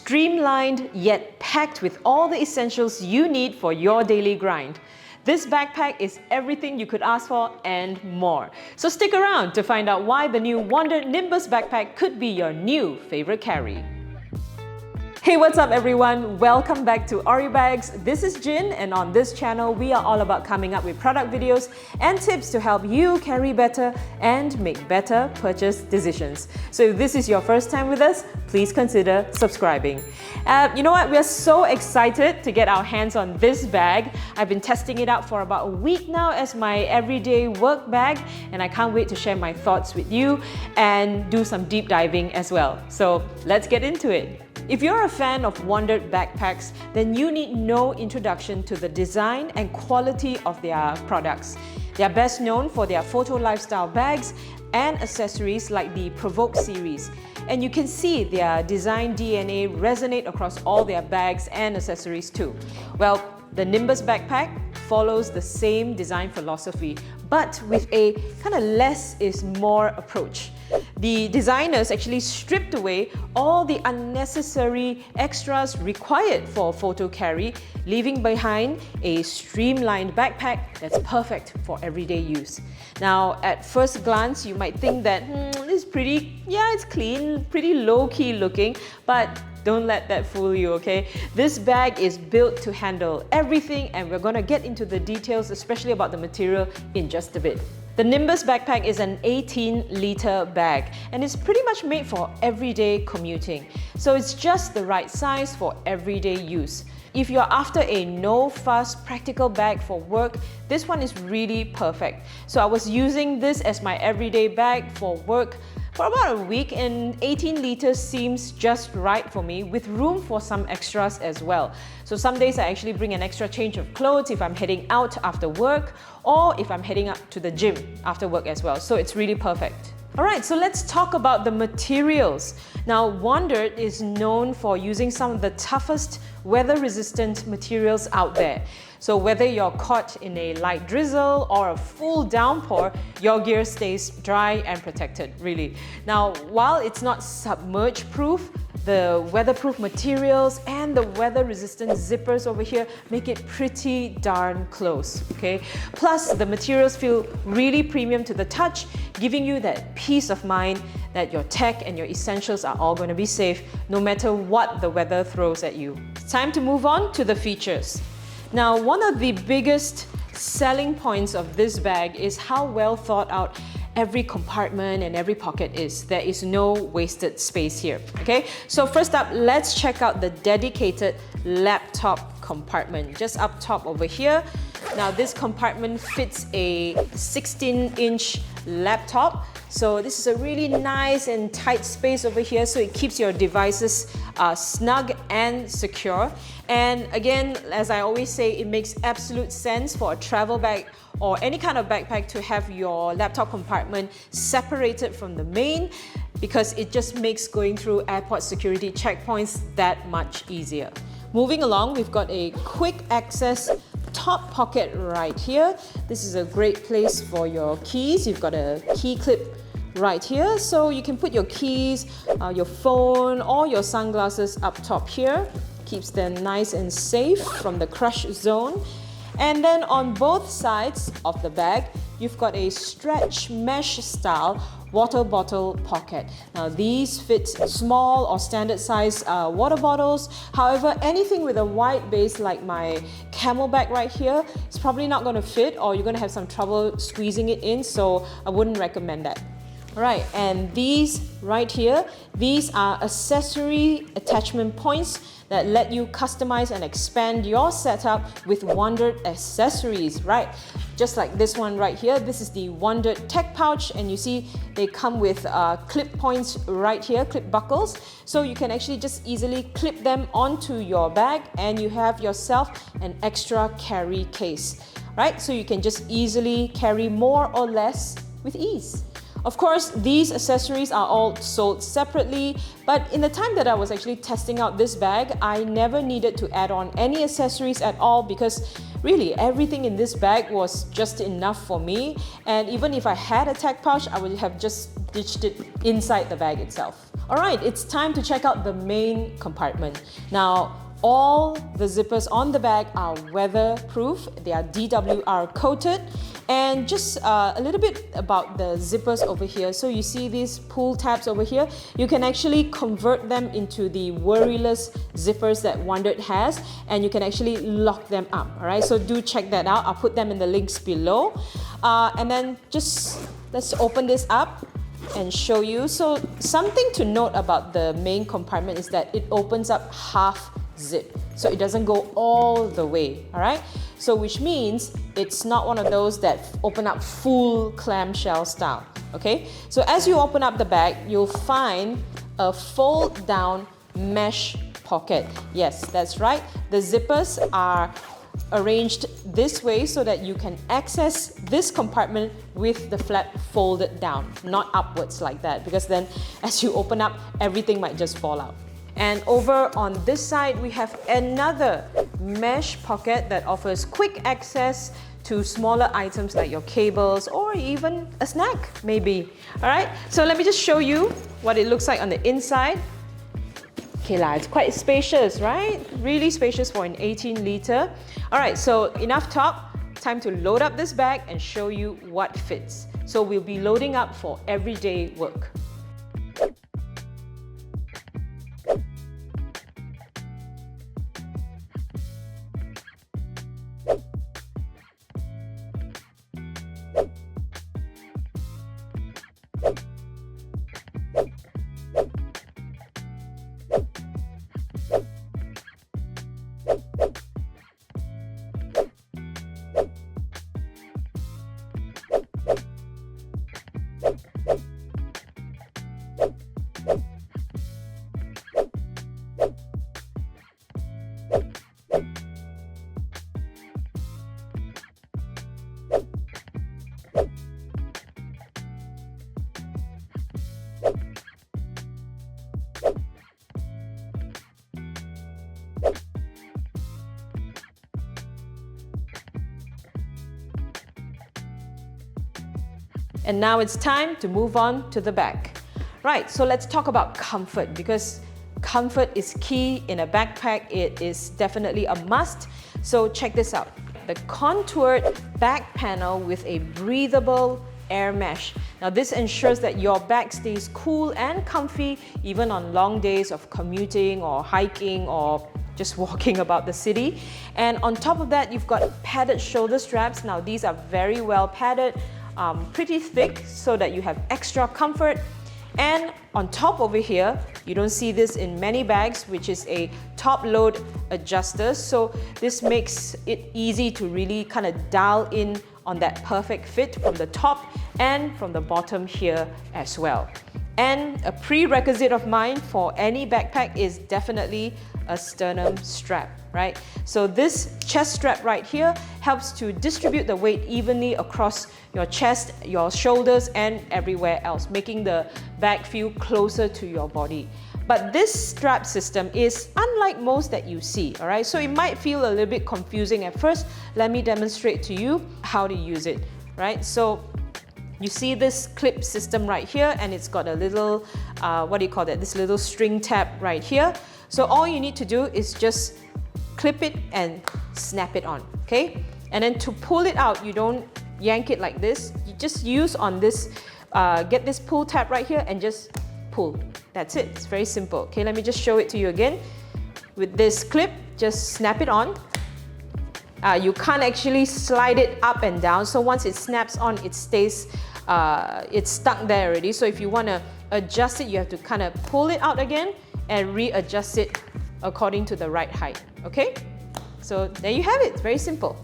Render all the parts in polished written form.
Streamlined yet packed with all the essentials you need for your daily grind. This backpack is everything you could ask for and more. So stick around to find out why the new WANDRD Nimbus Backpack could be your new favorite carry. Hey, what's up everyone? Welcome back to Oribags. This is Jin, and on this channel we are all about coming up with product videos and tips to help you carry better and make better purchase decisions. So if this is your first time with us, please consider subscribing. You know what? We are so excited to get our hands on this bag. I've been testing it out for about a week now as my everyday work bag, and I can't wait to share my thoughts with you and do some deep diving as well. So let's get into it. If you're a fan of WANDRD backpacks, then you need no introduction to the design and quality of their products. They are best known for their photo lifestyle bags and accessories like the Provoke series. And you can see their design DNA resonate across all their bags and accessories too. Well, the Nimbus Backpack follows the same design philosophy, but with a kind of less is more approach. The designers actually stripped away all the unnecessary extras required for photo carry, leaving behind a streamlined backpack that's perfect for everyday use. Now, at first glance, you might think that it's pretty, it's clean, pretty low-key looking, but don't let that fool you, okay? This bag is built to handle everything, and we're gonna get into the details, especially about the material, in just a bit. The Nimbus Backpack is an 18-liter bag, and it's pretty much made for everyday commuting. So it's just the right size for everyday use. If you're after a no-fuss practical bag for work, this one is really perfect. So I was using this as my everyday bag for work for about a week, and 18 liters seems just right for me, with room for some extras as well. So some days I actually bring an extra change of clothes if I'm heading out after work, or if I'm heading up to the gym after work as well. So it's really perfect. Alright, so let's talk about the materials. Now, WANDRD is known for using some of the toughest weather-resistant materials out there. So whether you're caught in a light drizzle or a full downpour, your gear stays dry and protected, really. Now, while it's not submerge-proof, the weatherproof materials and the weather-resistant zippers over here make it pretty darn close, okay? Plus, the materials feel really premium to the touch, giving you that peace of mind that your tech and your essentials are all going to be safe no matter what the weather throws at you. It's time to move on to the features. Now, one of the biggest selling points of this bag is how well thought out every compartment and every pocket is. There is no wasted space here, okay? So first up, let's check out the dedicated laptop compartment, just up top over here. Now, this compartment fits a 16-inch laptop. So this is a really nice and tight space over here, so it keeps your devices snug and secure. And again, as I always say, it makes absolute sense for a travel bag or any kind of backpack to have your laptop compartment separated from the main, because it just makes going through airport security checkpoints that much easier. Moving along, we've got a quick access top pocket right here. This is a great place for your keys. You've got a key clip right here, so you can put your keys, your phone, or your sunglasses up top here. Keeps them nice and safe from the crush zone. And then on both sides of the bag, you've got a stretch mesh style water bottle pocket. Now, these fit small or standard size water bottles. However, anything with a wide base like my camel bag right here, it's probably not going to fit, or you're going to have some trouble squeezing it in, so I wouldn't recommend that. Alright, and these right here, these are accessory attachment points that let you customize and expand your setup with WANDRD accessories, right? Just like this one right here. This is the WANDRD tech pouch, and you see they come with clip points right here, clip buckles. So you can actually just easily clip them onto your bag, and you have yourself an extra carry case, right? So you can just easily carry more or less with ease. Of course, these accessories are all sold separately, but in the time that I was actually testing out this bag, I never needed to add on any accessories at all, because really everything in this bag was just enough for me. And even if I had a tech pouch, I would have just ditched it inside the bag itself. Alright, it's time to check out the main compartment. Now, all the zippers on the bag are weatherproof, they are DWR coated. And just a little bit about the zippers over here. So you see these pull tabs over here, you can actually convert them into the worryless zippers that WANDRD has, and you can actually lock them up. Alright, so do check that out. I'll put them in the links below. And then just let's open this up and show you. So something to note about the main compartment is that it opens up half zip, so it doesn't go all the way. All right, so which means it's not one of those that open up full clamshell style. Okay, so as you open up the bag, you'll find a fold down mesh pocket. Yes, that's right, the zippers are arranged this way so that you can access this compartment with the flap folded down, not upwards like that, because then as you open up, everything might just fall out. And over on this side, we have another mesh pocket that offers quick access to smaller items like your cables or even a snack, maybe. All right, so let me just show you what it looks like on the inside. Okay lah, it's quite spacious, right? Really spacious for an 18-liter. All right, so enough talk. Time to load up this bag and show you what fits. So we'll be loading up for everyday work. And now it's time to move on to the back. Right, so let's talk about comfort, because comfort is key in a backpack. It is definitely a must. So check this out. The contoured back panel with a breathable air mesh. Now this ensures that your bag stays cool and comfy even on long days of commuting or hiking or just walking about the city. And on top of that, you've got padded shoulder straps. Now these are very well padded, pretty thick so that you have extra comfort. And on top over here, you don't see this in many bags, which is a top load adjuster. So this makes it easy to really kind of dial in on that perfect fit from the top and from the bottom here as well. And a prerequisite of mine for any backpack is definitely a sternum strap, right? So this chest strap right here helps to distribute the weight evenly across your chest, your shoulders, and everywhere else, making the bag feel closer to your body. But this strap system is unlike most that you see, all right? So it might feel a little bit confusing at first. Let me demonstrate to you how to use it, right? So you see this clip system right here, and it's got a little, this little string tab right here. So all you need to do is just clip it and snap it on, okay? And then to pull it out, you don't yank it like this. You just use on this, get this pull tab right here and just pull. That's it, it's very simple. Okay, let me just show it to you again. With this clip, just snap it on. You can't actually slide it up and down, so once it snaps on, it stays, it's stuck there already. So if you want to adjust it, you have to kind of pull it out again and readjust it according to the right height, okay? So there you have it, very simple.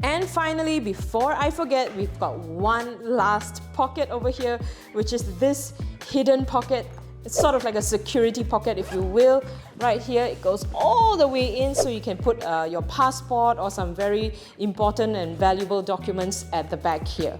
And finally, before I forget, we've got one last pocket over here, which is this hidden pocket. It's sort of like a security pocket, if you will. Right here, it goes all the way in, so you can put your passport or some very important and valuable documents at the back here.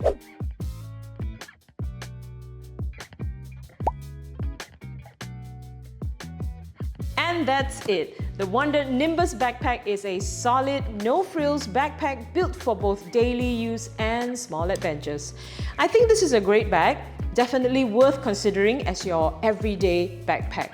And that's it. The WANDRD Nimbus Backpack is a solid, no-frills backpack built for both daily use and small adventures. I think this is a great bag. definitely worth considering as your everyday backpack.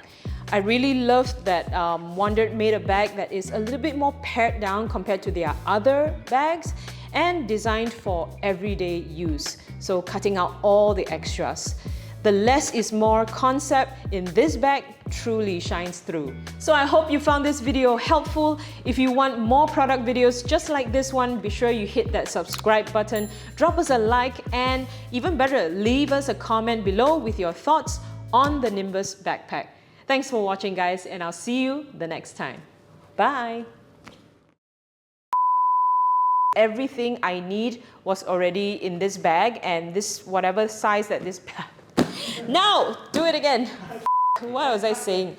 I really love that WANDRD made a bag that is a little bit more pared down compared to their other bags and designed for everyday use, so cutting out all the extras. The less is more concept in this bag truly shines through. So I hope you found this video helpful. If you want more product videos just like this one, be sure you hit that subscribe button, drop us a like, and even better, leave us a comment below with your thoughts on the Nimbus Backpack. Thanks for watching, guys, and I'll see you the next time. Bye! Everything I need was already in this bag, and this, whatever size that this bag... No! Do it again! What was I saying?